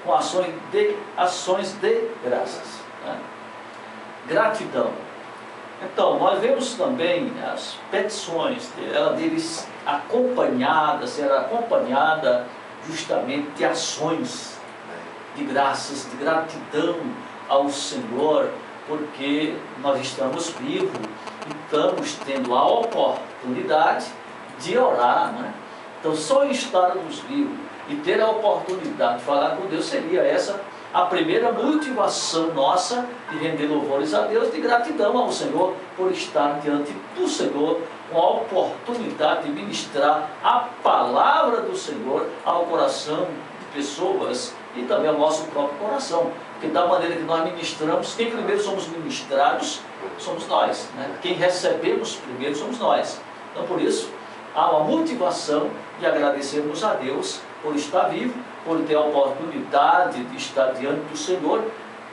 com ações de graças, né? Gratidão. Então, nós vemos também as petições, ela deles será acompanhada justamente de ações de graças, de gratidão ao Senhor, porque nós estamos vivos e estamos tendo a oportunidade de orar, né? Então, só estarmos vivos e ter a oportunidade de falar com Deus seria essa a primeira motivação nossa de render louvores a Deus, de gratidão ao Senhor por estar diante do Senhor com a oportunidade de ministrar a palavra do Senhor ao coração de pessoas e também ao nosso próprio coração. Porque da maneira que nós ministramos, quem primeiro somos ministrados, somos nós, né? Quem recebemos primeiro somos nós. Então, por isso, há uma motivação de agradecermos a Deus por estar vivo, por ter a oportunidade de estar diante do Senhor,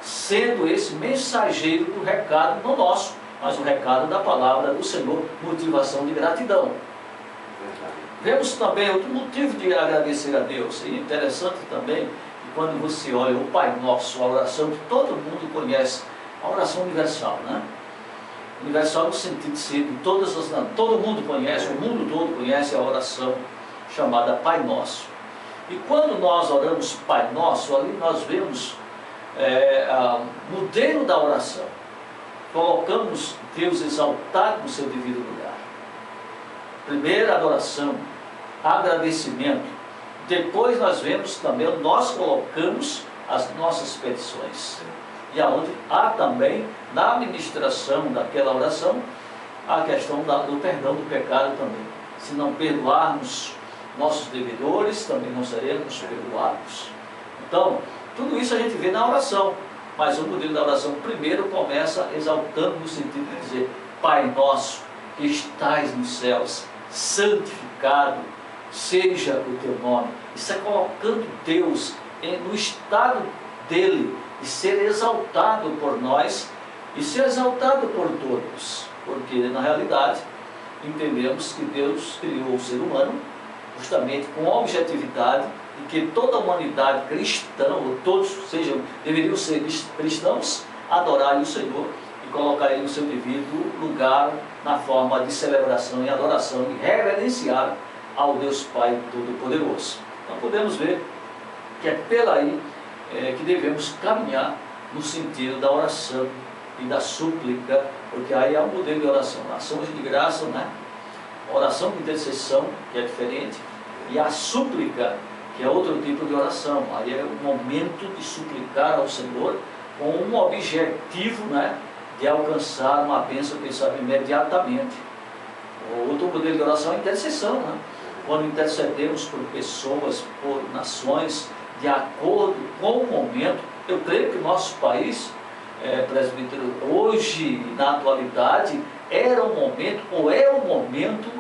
sendo esse mensageiro do recado, não nosso, mas o recado da palavra do Senhor, motivação de gratidão. Vemos também outro motivo de agradecer a Deus, e interessante também, que quando você olha o Pai Nosso, a oração que todo mundo conhece, a oração universal, né? Universal no sentido de ser de todo mundo conhece, o mundo todo conhece a oração chamada Pai Nosso. E quando nós oramos Pai Nosso, ali nós vemos o modelo da oração. Colocamos Deus exaltado no seu devido lugar. Primeiro, adoração, agradecimento. Depois nós vemos também, nós colocamos as nossas petições. E aonde há também, na administração daquela oração, a questão do perdão do pecado também. Se não perdoarmos nossos devedores, também não seremos perdoados. Então, tudo isso a gente vê na oração, mas o modelo da oração primeiro começa exaltando no sentido de dizer: Pai nosso que estais nos céus, santificado seja o teu nome. Isso é colocando Deus no estado dele, e ser exaltado por nós, e ser exaltado por todos, porque na realidade entendemos que Deus criou o ser humano justamente com a objetividade de que toda a humanidade cristã, ou todos deveriam ser cristãos, adorarem o Senhor e colocarem no seu devido lugar na forma de celebração e adoração e reverenciar ao Deus Pai Todo-Poderoso. Então podemos ver que é pela aí que devemos caminhar no sentido da oração e da súplica, porque aí há um modelo de oração, ações de graça, né? Oração de intercessão, que é diferente, e a súplica, que é outro tipo de oração. Aí é o momento de suplicar ao Senhor com um objetivo, né, de alcançar uma bênção, quem sabe, imediatamente. O outro modelo de oração é a intercessão, né? Quando intercedemos por pessoas, por nações, de acordo com o momento. Eu creio que o nosso país, presbítero, hoje, na atualidade, era o momento, ou é o momento,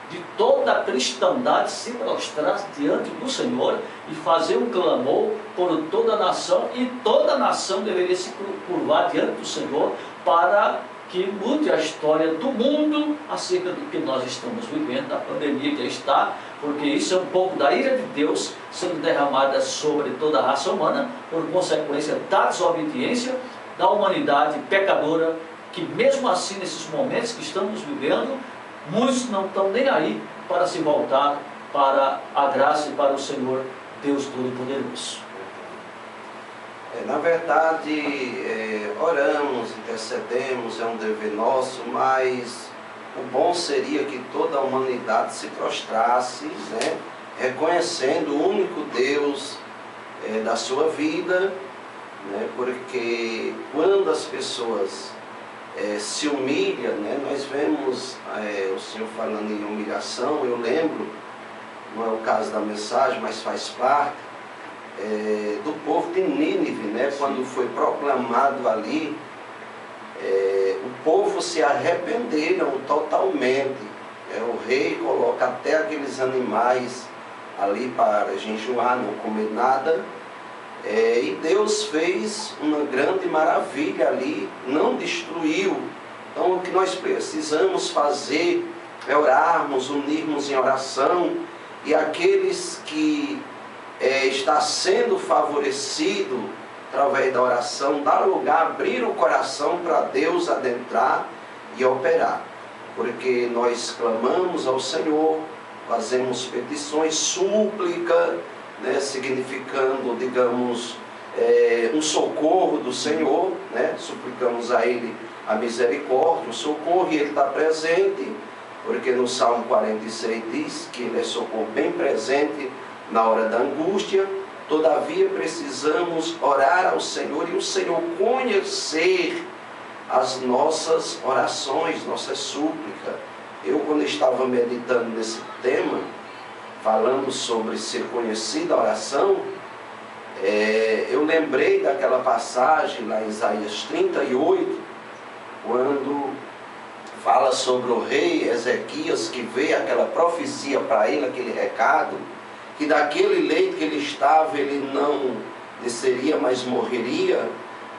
de toda a cristandade se prostrar diante do Senhor e fazer um clamor por toda a nação, e toda a nação deveria se curvar diante do Senhor para que mude a história do mundo acerca do que nós estamos vivendo, da pandemia que está, porque isso é um pouco da ira de Deus sendo derramada sobre toda a raça humana, por consequência da desobediência da humanidade pecadora, que mesmo assim, nesses momentos que estamos vivendo, muitos não estão nem aí para se voltar para a graça e para o Senhor Deus Todo-Poderoso. Na verdade, oramos, intercedemos, é um dever nosso, mas o bom seria que toda a humanidade se prostrasse, né, reconhecendo o único Deus da sua vida, né, porque quando as pessoas se humilham, né, nós vemos o Senhor falando em humilhação. Eu lembro, não é o caso da mensagem, mas faz parte, do povo de Nínive, né? Quando foi proclamado ali, o povo se arrependeram totalmente. O rei coloca até aqueles animais ali para jejuar, não comer nada, e Deus fez uma grande maravilha ali, não destruiu. Então o que nós precisamos fazer é orarmos, unirmos em oração, e aqueles que está sendo favorecido através da oração, dar lugar, abrir o coração para Deus adentrar e operar. Porque nós clamamos ao Senhor, fazemos petições, súplica, né, significando, digamos, um socorro do Senhor, né? Suplicamos a Ele a misericórdia, o socorro, e Ele está presente, porque no Salmo 46 diz que Ele é socorro bem presente na hora da angústia. Todavia precisamos orar ao Senhor e o Senhor conhecer as nossas orações, nossas súplicas. Eu, quando estava meditando nesse tema, falando sobre ser conhecida a oração, eu lembrei daquela passagem lá em Isaías 38, quando fala sobre o rei Ezequias, que veio aquela profecia para ele, aquele recado, que daquele leito que ele estava, ele não desceria, mas morreria.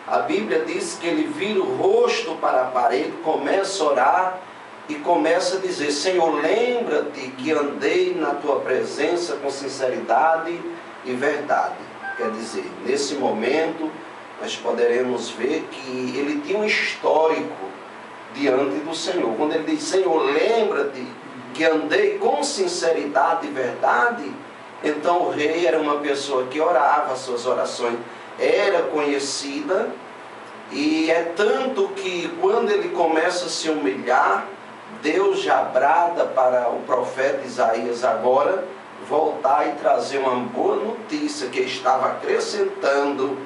A Bíblia diz que ele vira o rosto para a parede, começa a orar e começa a dizer: Senhor, lembra-te que andei na tua presença com sinceridade e verdade. Quer dizer, nesse momento nós poderemos ver que ele tinha um histórico diante do Senhor. Quando ele diz: Senhor, lembra-te que andei com sinceridade e verdade, então o rei era uma pessoa que orava, as suas orações era conhecida, e é tanto que quando ele começa a se humilhar, Deus já brada para o profeta Isaías agora voltar e trazer uma boa notícia, que estava acrescentando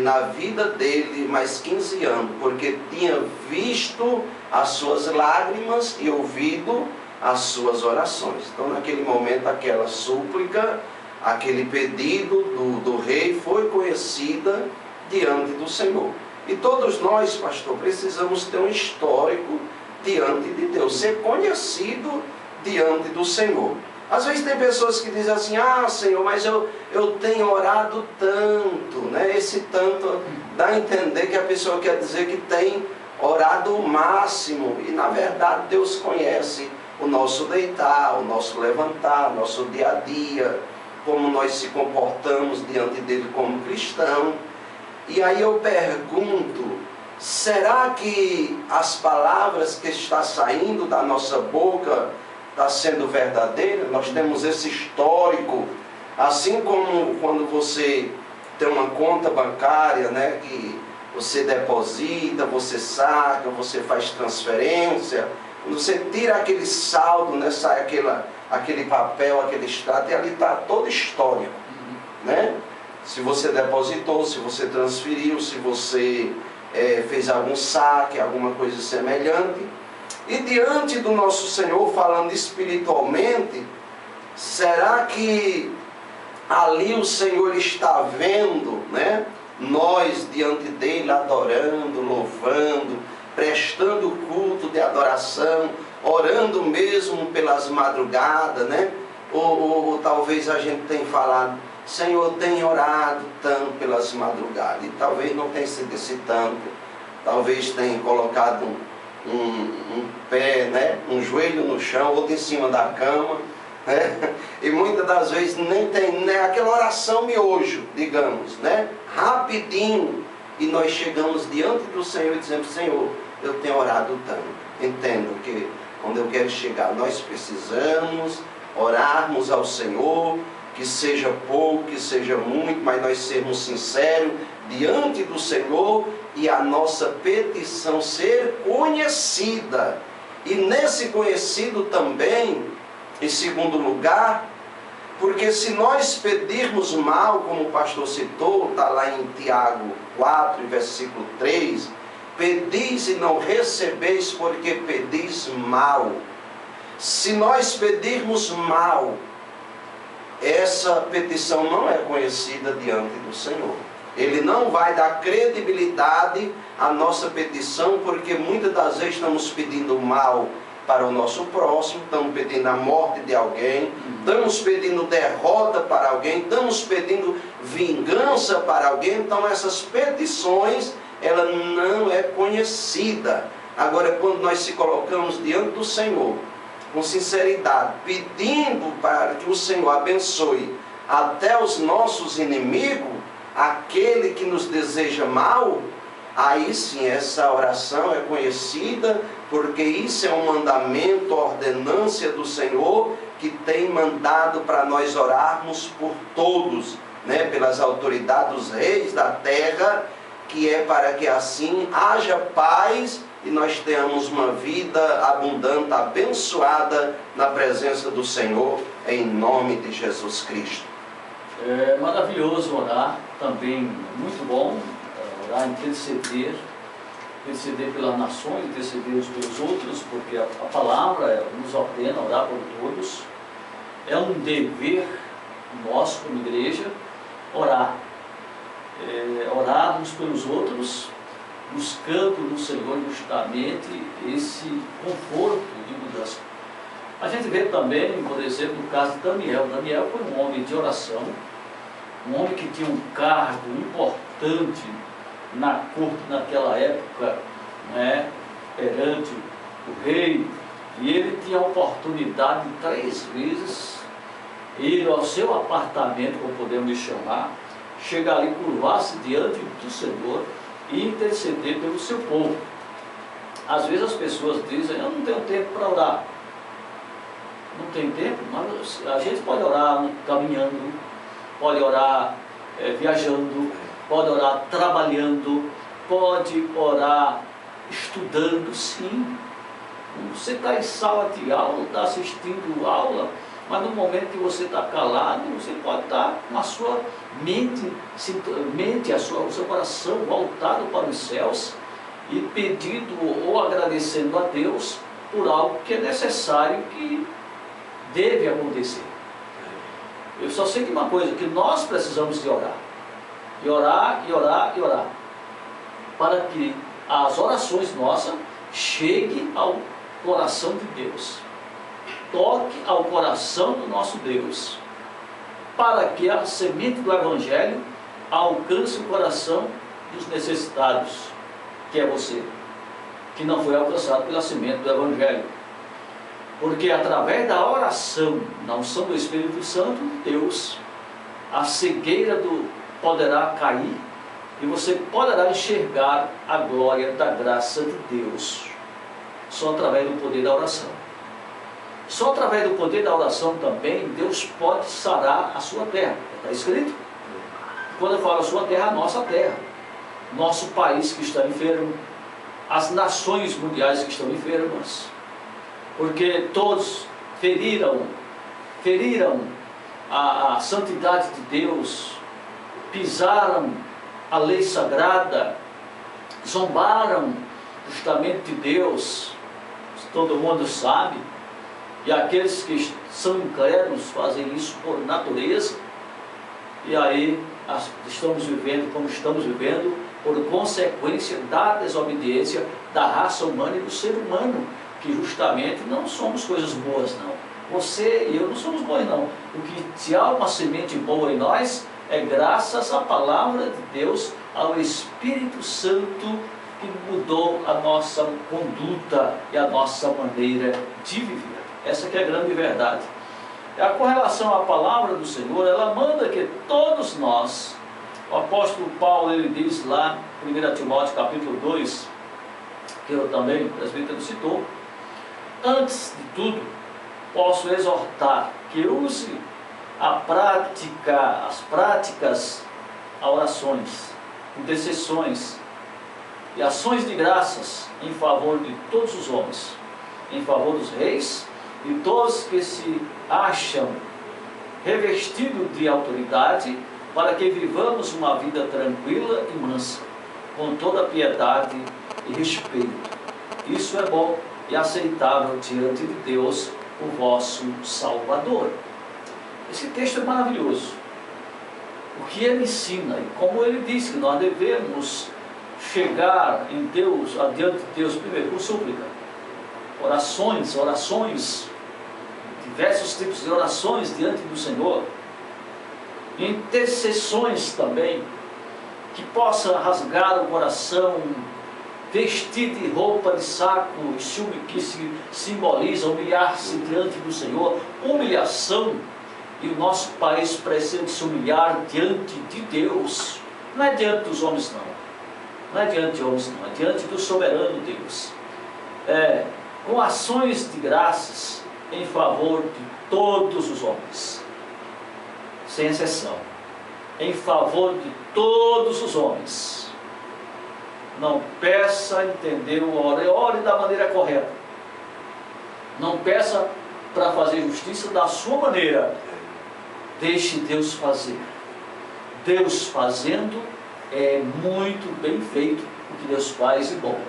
na vida dele mais 15 anos, porque tinha visto as suas lágrimas e ouvido as suas orações. Então naquele momento aquela súplica, aquele pedido do rei foi conhecida diante do Senhor. E todos nós, pastor, precisamos ter um histórico diante de Deus, ser conhecido diante do Senhor. Às vezes tem pessoas que dizem assim: ah, Senhor, mas eu tenho orado tanto, né? Esse tanto dá a entender que a pessoa quer dizer que tem orado o máximo, e na verdade Deus conhece o nosso deitar, o nosso levantar, o nosso dia a dia, como nós se comportamos diante dele como cristão. E aí eu pergunto: será que as palavras que estão saindo da nossa boca está sendo verdadeira? Nós temos esse histórico, assim como quando você tem uma conta bancária, né, que você deposita, você saca, você faz transferência, você tira aquele saldo, né, sai aquele papel, aquele extrato, e ali está todo histórico, né? Se você depositou, se você transferiu, se você fez algum saque, alguma coisa semelhante. E diante do nosso Senhor, falando espiritualmente, será que ali o Senhor está vendo, né, nós diante dele adorando, louvando, prestando culto de adoração, orando mesmo pelas madrugadas, né? Ou talvez a gente tenha falado: Senhor, tem orado tanto pelas madrugadas, e talvez não tenha sido esse tanto, talvez tenha colocado um pé, né, um joelho no chão, outro em cima da cama, né? E muitas das vezes nem tem, né, aquela oração miojo, digamos, né, rapidinho, e nós chegamos diante do Senhor e dizemos: Senhor, eu tenho orado tanto. Entendo que onde eu quero chegar, nós precisamos orarmos ao Senhor, que seja pouco, que seja muito, mas nós sermos sinceros diante do Senhor, e a nossa petição ser conhecida. E nesse conhecido também, em segundo lugar, porque se nós pedirmos mal, como o pastor citou, está lá em Tiago 4, versículo 3, pedis e não recebeis, porque pedis mal. Se nós pedirmos mal, essa petição não é conhecida diante do Senhor. Ele não vai dar credibilidade à nossa petição, porque muitas das vezes estamos pedindo mal para o nosso próximo, estamos pedindo a morte de alguém, estamos pedindo derrota para alguém, estamos pedindo vingança para alguém. Então essas petições, ela não é conhecida. Agora, quando nós se colocamos diante do Senhor, com sinceridade, pedindo para que o Senhor abençoe até os nossos inimigos, aquele que nos deseja mal, aí sim essa oração é conhecida, porque isso é um mandamento, ordenância do Senhor, que tem mandado para nós orarmos por todos, né? Pelas autoridades dos reis da terra, que é para que assim haja paz e nós tenhamos uma vida abundante, abençoada na presença do Senhor, em nome de Jesus Cristo. É maravilhoso orar, também muito bom orar, interceder pelas nações, interceder uns pelos outros, porque a palavra nos ordena orar por todos. É um dever nosso como igreja orar, orar uns pelos outros, buscando no Senhor justamente esse conforto de mudança. A gente vê também, por exemplo, no caso de Daniel. Daniel foi um homem de oração, um homem que tinha um cargo importante na corte naquela época, né, perante o rei, e ele tinha a oportunidade de 3 vezes ir ao seu apartamento, como podemos chamar, chegar ali, curvar-se diante do Senhor e interceder pelo seu povo. Às vezes as pessoas dizem: eu não tenho tempo para orar. Não tem tempo, mas a gente pode orar caminhando, pode orar viajando, pode orar trabalhando, pode orar estudando, sim. Você está em sala de aula, está assistindo aula, mas no momento que você está calado, você pode estar com a sua mente, o seu coração voltado para os céus e pedindo ou agradecendo a Deus por algo que é necessário, que deve acontecer. Eu só sei de uma coisa, que nós precisamos de orar. E orar, e orar, e orar. Para que as orações nossas cheguem ao coração de Deus. Toque ao coração do nosso Deus. Para que a semente do Evangelho alcance o coração dos necessitados, que é você, que não foi alcançado pela semente do Evangelho. Porque através da oração, na unção do Espírito Santo, Deus, a cegueira poderá cair e você poderá enxergar a glória da graça de Deus. Só através do poder da oração. Só através do poder da oração também, Deus pode sarar a sua terra. Está escrito? Quando eu falo a sua terra, a nossa terra. Nosso país que está enfermo, as nações mundiais que estão enfermas, porque todos feriram a santidade de Deus, pisaram a lei sagrada, zombaram justamente de Deus, todo mundo sabe, e aqueles que são incrédulos fazem isso por natureza, e aí estamos vivendo como estamos vivendo, por consequência da desobediência da raça humana e do ser humano, que justamente não somos coisas boas, não. Você e eu não somos bons, não. O que, se há uma semente boa em nós, é graças à palavra de Deus, ao Espírito Santo, que mudou a nossa conduta e a nossa maneira de viver. Essa que é a grande verdade. Com relação à palavra do Senhor, ela manda que todos nós, o apóstolo Paulo, ele diz lá, 1 Timóteo capítulo 2, que eu também, o presbítero citou: antes de tudo, posso exortar que use as práticas, orações, intercessões e ações de graças em favor de todos os homens, em favor dos reis e todos que se acham revestidos de autoridade, para que vivamos uma vida tranquila e mansa, com toda piedade e respeito. Isso é bom e aceitável diante de Deus, o vosso Salvador. Esse texto é maravilhoso. O que ele ensina e como ele diz que nós devemos chegar em Deus, adiante de Deus, primeiro com súplica, orações, diversos tipos de orações diante do Senhor, intercessões também, que possa rasgar o coração, vestir de roupa de saco, que se simboliza humilhar-se diante do Senhor, humilhação E o nosso país precisa se humilhar diante de Deus. Não é diante dos homens, não. Não é diante de homens, não. É diante do soberano Deus. Com ações de graças em favor de todos os homens. Sem exceção. Em favor de todos os homens. Não peça entender o ore da maneira correta. Não peça para fazer justiça da sua maneira. Deixe Deus fazer. Deus fazendo é muito bem feito o que Deus faz e bom.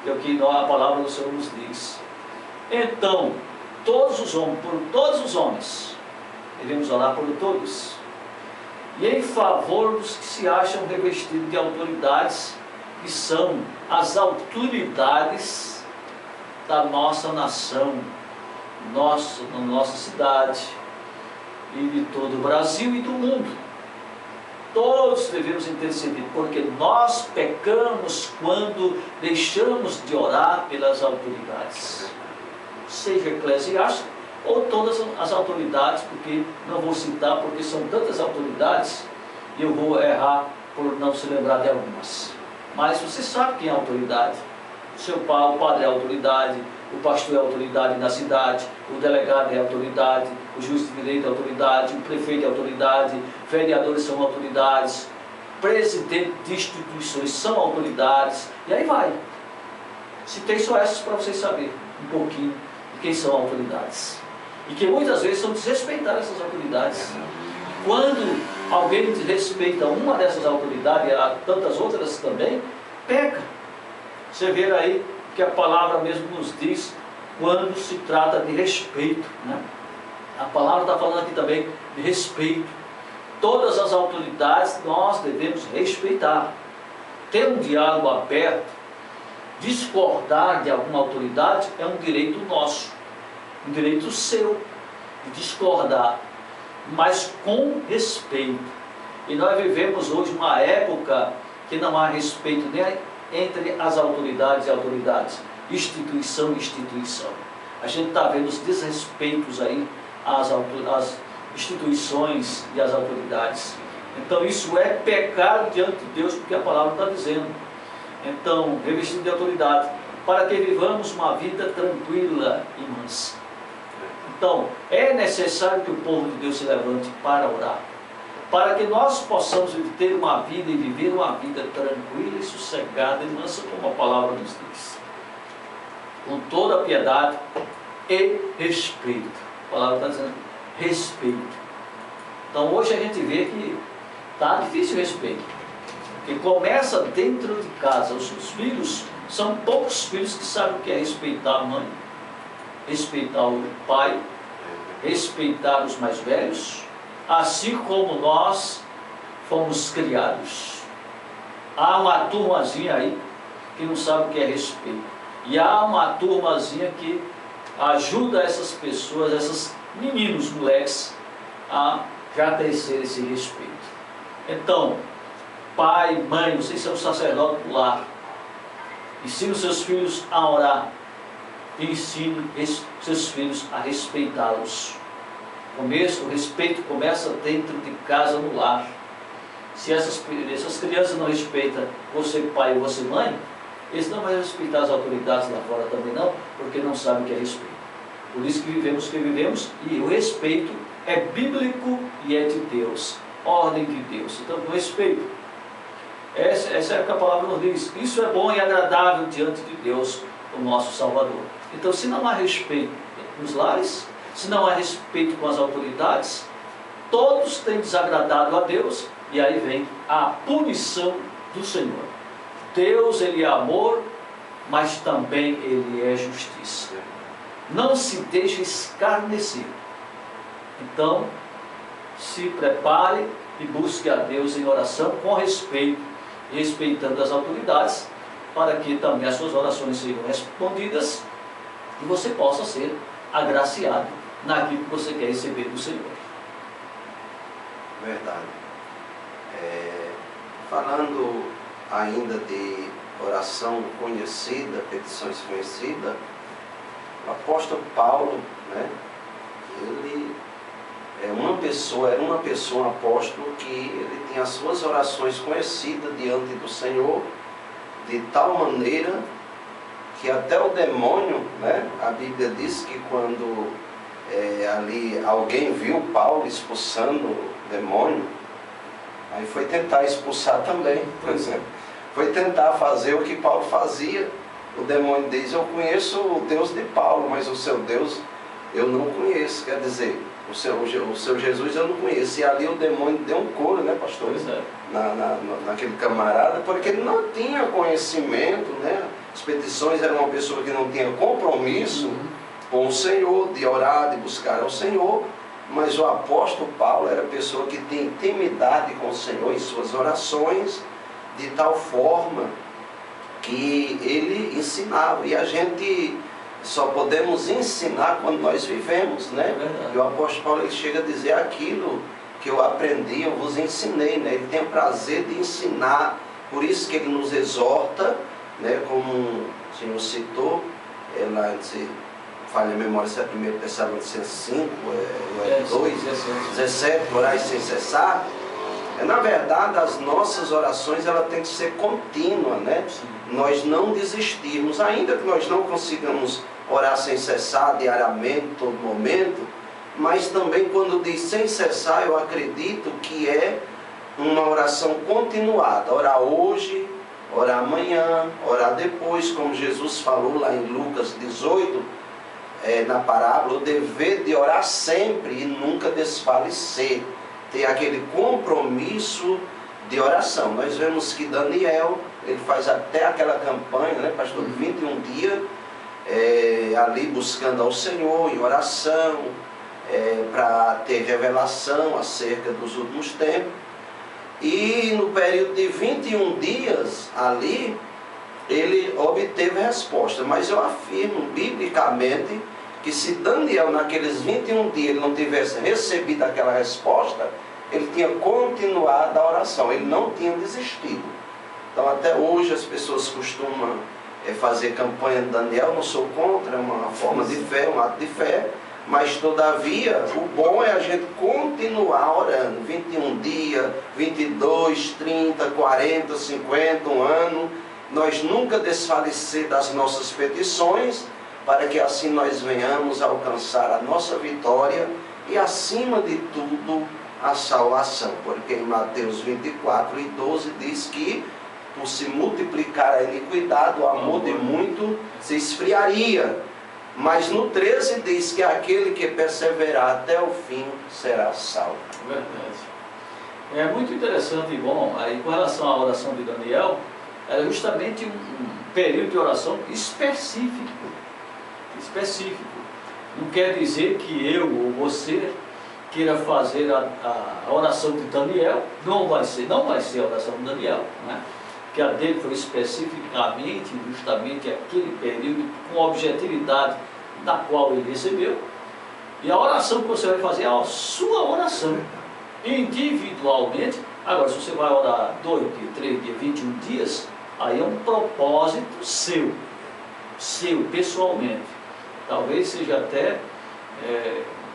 É o que a palavra do Senhor nos diz. Então, todos os homens, por todos os homens, devemos orar por todos. E em favor dos que se acham revestidos de autoridades, que são as autoridades da nossa nação, na nossa cidade, e de todo o Brasil e do mundo. Todos devemos interceder, porque nós pecamos quando deixamos de orar pelas autoridades, seja eclesiástica ou todas as autoridades, porque não vou citar, porque são tantas autoridades, e eu vou errar por não se lembrar de algumas. Mas você sabe quem é a autoridade. O padre é a autoridade, o pastor é a autoridade na cidade, o delegado é a autoridade, o juiz de direito é a autoridade, o prefeito é a autoridade, vereadores são autoridades, presidentes de instituições são autoridades, e aí vai. Citei só essas para vocês saberem um pouquinho de quem são autoridades. E que muitas vezes são desrespeitadas essas autoridades. Quando alguém desrespeita uma dessas autoridades, e há tantas outras também, peca. Você vê aí que a palavra mesmo nos diz quando se trata de respeito, né? A palavra está falando aqui também de respeito. Todas as autoridades nós devemos respeitar. Ter um diálogo aberto, discordar de alguma autoridade é um direito nosso, um direito seu, de discordar, mas com respeito. E nós vivemos hoje uma época que não há respeito nem entre as autoridades e autoridades, instituição e instituição. A gente está vendo os desrespeitos aí às instituições e às autoridades. Então isso é pecado diante de Deus, porque a palavra está dizendo. Então, revestido de autoridade, para que vivamos uma vida tranquila e mansa. Então, é necessário que o povo de Deus se levante para orar, para que nós possamos ter uma vida e viver uma vida tranquila e sossegada e mansa, como a palavra nos diz, com toda a piedade e respeito. A palavra está dizendo respeito. Então hoje a gente vê que está difícil o respeito, porque começa dentro de casa. Os filhos, são poucos filhos que sabem o que é respeitar a mãe, respeitar o pai, respeitar os mais velhos, assim como nós fomos criados. Há uma turmazinha aí que não sabe o que é respeito. E há uma turmazinha que ajuda essas pessoas, esses meninos, moleques, a já crescer esse respeito. Então, pai, mãe, vocês são sacerdote do lar, ensine os seus filhos a orar e ensine seus filhos a respeitá-los. O respeito começa dentro de casa, no lar. Se essas crianças não respeitam você pai e você mãe, eles não vão respeitar as autoridades lá fora também não, porque não sabem o que é respeito. Por isso que vivemos o que vivemos, e o respeito é bíblico e é de Deus, ordem de Deus. Então, o respeito, essa é o que a palavra nos diz. Isso é bom e agradável diante de Deus, o nosso Salvador. Então, se não há respeito nos lares, se não há respeito com as autoridades, todos têm desagradado a Deus, e aí vem a punição do Senhor. Deus, Ele é amor, mas também Ele é justiça. Não se deixe escarnecer. Então, se prepare e busque a Deus em oração com respeito, respeitando as autoridades, para que também as suas orações sejam respondidas e você possa ser agraciado naquilo que você quer receber do Senhor. Verdade. Falando ainda de oração conhecida, petições conhecidas, o apóstolo Paulo, né, ele era uma pessoa, um apóstolo, que ele tinha as suas orações conhecidas diante do Senhor, de tal maneira que até o demônio, né, a Bíblia diz que quando ali alguém viu Paulo expulsando o demônio, aí foi tentar expulsar também, por exemplo. Foi tentar fazer o que Paulo fazia. O demônio diz: eu conheço o Deus de Paulo, mas o seu Deus eu não conheço. Quer dizer, o seu Jesus eu não conheço. E ali o demônio deu um couro, né, pastor? Naquele camarada, porque ele não tinha conhecimento, né? As petições eram uma pessoa que não tinha compromisso com o Senhor, de orar, de buscar ao Senhor. Mas o apóstolo Paulo era pessoa que tinha intimidade com o Senhor em suas orações, de tal forma que ele ensinava. E a gente só podemos ensinar quando nós vivemos, né? E o apóstolo Paulo, ele chega a dizer: aquilo que eu aprendi, eu vos ensinei, né? Ele tem o prazer de ensinar, por isso que ele nos exorta, né? Como o Senhor citou, lá se falha a memória, se é 1 Tessalonicenses 5, 2, 17, orai sem cessar. Na verdade, as nossas orações, ela tem que ser contínua, né? Nós não desistirmos, ainda que nós não consigamos orar sem cessar diariamente, todo momento, mas também quando diz sem cessar, eu acredito que é uma oração continuada. Orar hoje, orar amanhã, orar depois, como Jesus falou lá em Lucas 18, na parábola, o dever de orar sempre e nunca desfalecer. Ter aquele compromisso de oração. Nós vemos que Daniel, ele faz até aquela campanha, né, pastor, de 21 dias, ali buscando ao Senhor em oração, para ter revelação acerca dos últimos tempos. E no período de 21 dias ali, ele obteve resposta. Mas eu afirmo biblicamente que se Daniel naqueles 21 dias ele não tivesse recebido aquela resposta, ele tinha continuado a oração, ele não tinha desistido. Então até hoje as pessoas costumam fazer campanha de Daniel, não sou contra, é uma forma de fé, um ato de fé, mas todavia o bom é a gente continuar orando, 21 dias, 22, 30, 40, 50, um ano, nós nunca desfalecer das nossas petições, para que assim nós venhamos a alcançar a nossa vitória e, acima de tudo, a salvação. Porque em Mateus 24 e 12 diz que, por se multiplicar a iniquidade, o amor de muito se esfriaria. Mas no 13 diz que aquele que perseverar até o fim será salvo. Verdade. É muito interessante e bom, aí com relação à oração de Daniel, era justamente um período de oração específico. Não quer dizer que eu ou você queira fazer a oração de Daniel, não vai ser a oração de Daniel, né? Que a dele foi especificamente, justamente aquele período, com a objetividade da qual ele recebeu. E a oração que você vai fazer é a sua oração, individualmente. Agora, se você vai orar 2 dias, 3 dias, 21 dias, aí é um propósito seu, pessoalmente. Talvez seja até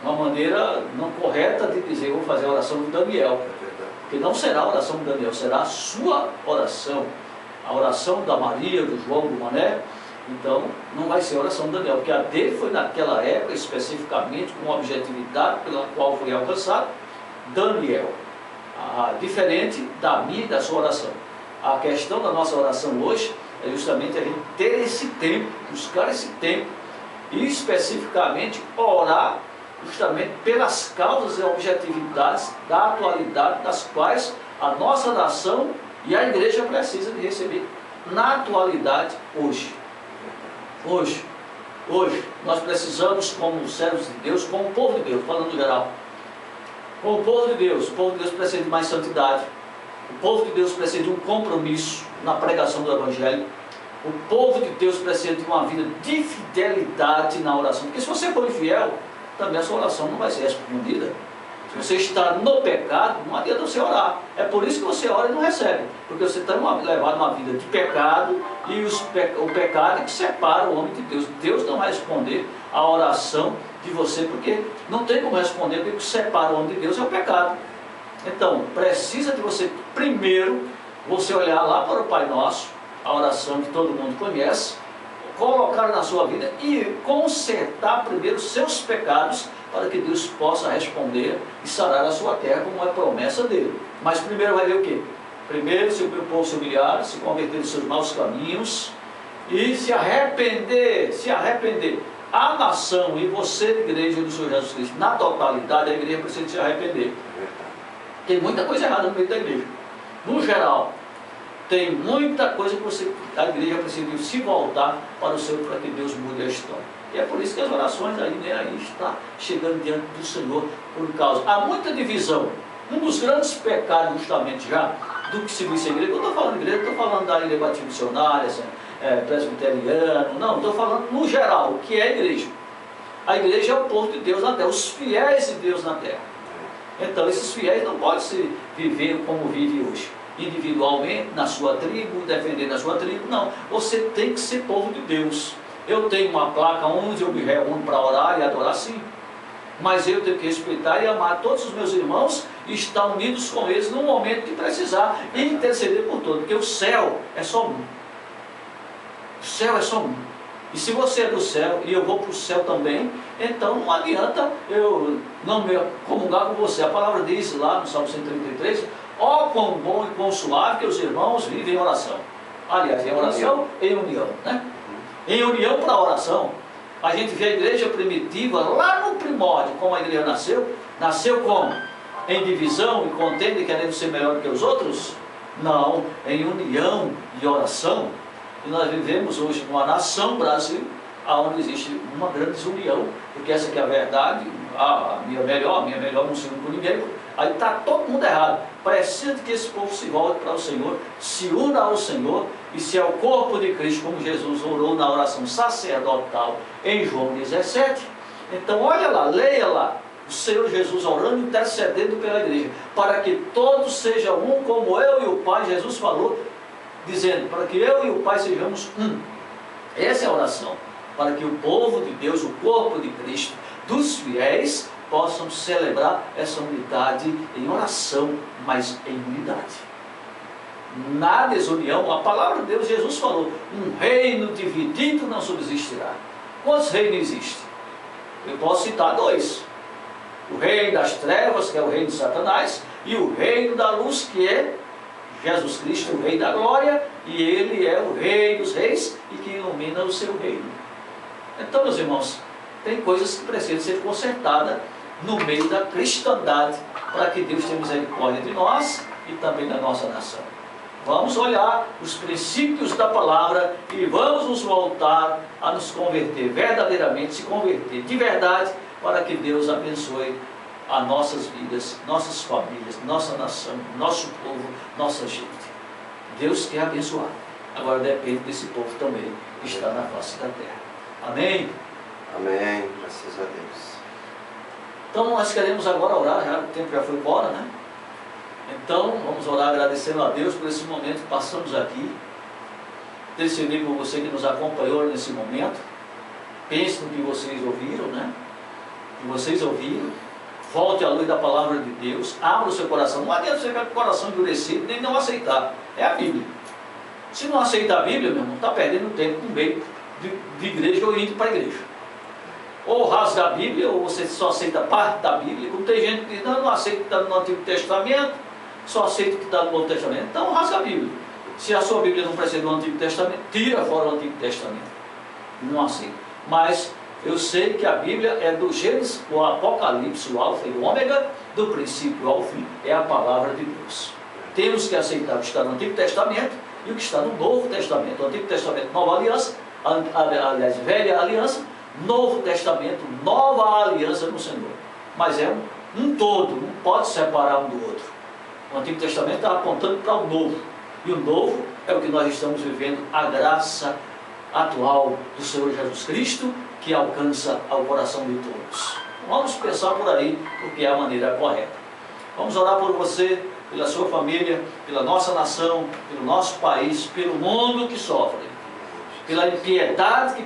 uma maneira não correta de dizer: eu vou fazer a oração de Daniel. Porque não será a oração de Daniel, será a sua oração. A oração da Maria, do João, do Mané. Então, não vai ser a oração de Daniel, porque a dele foi naquela época, especificamente, com a objetividade pela qual foi alcançado Daniel. Diferente da minha e da sua oração. A questão da nossa oração hoje é justamente a gente ter esse tempo, buscar esse tempo, e especificamente orar justamente pelas causas e objetividades da atualidade, das quais a nossa nação e a igreja precisa de receber na atualidade hoje. Hoje, nós precisamos, como servos de Deus, como povo de Deus, falando no geral, como povo de Deus precisa de mais santidade, o povo de Deus precisa de um compromisso na pregação do Evangelho, o povo de Deus precisa de uma vida de fidelidade na oração, porque se você for infiel, também a sua oração não vai ser respondida. Se você está no pecado, não adianta você orar. É por isso que você ora e não recebe, porque você está levado uma vida de pecado, e o pecado é que separa o homem de Deus. Deus não vai responder a oração de você, porque não tem como responder, porque o que separa o homem de Deus é o pecado. Então, precisa de você, primeiro, você olhar lá para o Pai Nosso, a oração que todo mundo conhece, colocar na sua vida e consertar primeiro os seus pecados, para que Deus possa responder e sarar a sua terra, como é promessa dele. Mas primeiro vai ver o quê? Primeiro, se o povo se humilhar, se converter dos seus maus caminhos e se arrepender. A nação e você, igreja do Senhor Jesus Cristo, na totalidade, a igreja precisa se arrepender. Tem muita coisa errada no meio da igreja. No geral, tem muita coisa que a igreja precisa se voltar para que Deus mude a história. E é por isso que as orações aí está chegando diante do Senhor, por causa. Há muita divisão. Um dos grandes pecados, justamente já, do que se diz a igreja, eu estou falando de igreja, estou falando da igreja batista missionária, presbiteriano, não, estou falando no geral, o que é a igreja. A igreja é o povo de Deus na terra, os fiéis de Deus na terra. Então, esses fiéis não podem se viver como vive hoje, individualmente, na sua tribo, defendendo a sua tribo, não. Você tem que ser povo de Deus. Eu tenho uma placa onde eu me reúno para orar e adorar, sim. Mas eu tenho que respeitar e amar todos os meus irmãos e estar unidos com eles no momento que precisar e interceder por todos, porque o céu é só um. O céu é só um. E se você é do céu e eu vou para o céu também, então não adianta eu não me comungar com você. A palavra diz lá no Salmo 133, ó quão bom e quão suave que os irmãos vivem em oração. Aliás, em oração e em união, né? Em união para a oração. A gente vê a igreja primitiva lá no primórdio, como a igreja nasceu. Nasceu como? Em divisão e contenda e querendo ser melhor que os outros? Não, em união e oração. E nós vivemos hoje numa nação, Brasil, onde existe uma grande desunião, porque essa aqui é a verdade, a minha melhor não se une com ninguém. Aí está todo mundo errado. Precisa que esse povo se volte para o Senhor, se una ao Senhor e se ao corpo de Cristo, como Jesus orou na oração sacerdotal em João 17. Então olha lá, leia lá, o Senhor Jesus orando e intercedendo pela igreja, para que todos sejam um, como eu e o Pai. Jesus falou, dizendo, para que eu e o Pai sejamos um. Essa é a oração, para que o povo de Deus, o corpo de Cristo, dos fiéis, possam celebrar essa unidade em oração, mas em unidade. Na desunião, a palavra de Deus, Jesus falou, um reino dividido não subsistirá. Quantos reinos existem? Eu posso citar dois. O reino das trevas, que é o reino de Satanás, e o reino da luz, que é Jesus Cristo, o Rei da Glória, e Ele é o Rei dos Reis e que ilumina o seu reino. Então, meus irmãos, tem coisas que precisam ser consertadas no meio da cristandade, para que Deus tenha misericórdia de nós e também da nossa nação. Vamos olhar os princípios da palavra e vamos nos voltar a nos converter, verdadeiramente se converter de verdade, para que Deus abençoe as nossas vidas, nossas famílias, nossa nação, nosso povo, nossa gente. Deus quer abençoar. Agora depende desse povo também que está na face da terra. Amém? Amém. Graças a Deus. Então nós queremos agora orar, já, o tempo já foi embora, né? Então vamos orar agradecendo a Deus por esse momento que passamos aqui. Interceder por você que nos acompanhou nesse momento. Pense no que vocês ouviram, né? Que vocês ouviram. Volte à luz da palavra de Deus, abra o seu coração. Não adianta você ficar com o coração endurecido, nem não aceitar. É a Bíblia. Se não aceita a Bíblia, meu irmão, está perdendo tempo no meio de igreja ou indo para a igreja. Ou rasga a Bíblia, ou você só aceita parte da Bíblia. Como tem gente que diz, não aceita o que está no Antigo Testamento, só aceita o que está no Novo Testamento. Então rasga a Bíblia. Se a sua Bíblia não precisa do Antigo Testamento, tira fora o Antigo Testamento. Não aceita. Mas eu sei que a Bíblia é do Gênesis, o Apocalipse, o Alfa e o Ômega, do princípio ao fim, é a palavra de Deus. Temos que aceitar o que está no Antigo Testamento e o que está no Novo Testamento. O Antigo Testamento, Nova Aliança, aliás, Velha Aliança, Novo Testamento, Nova Aliança no Senhor. Mas é um todo, não pode separar um do outro. O Antigo Testamento está apontando para o Novo. E o Novo é o que nós estamos vivendo, a graça atual do Senhor Jesus Cristo, que alcança ao coração de todos. Vamos pensar por aí, porque é a maneira correta. Vamos orar por você, pela sua família, pela nossa nação, pelo nosso país, pelo mundo que sofre, pela impiedade que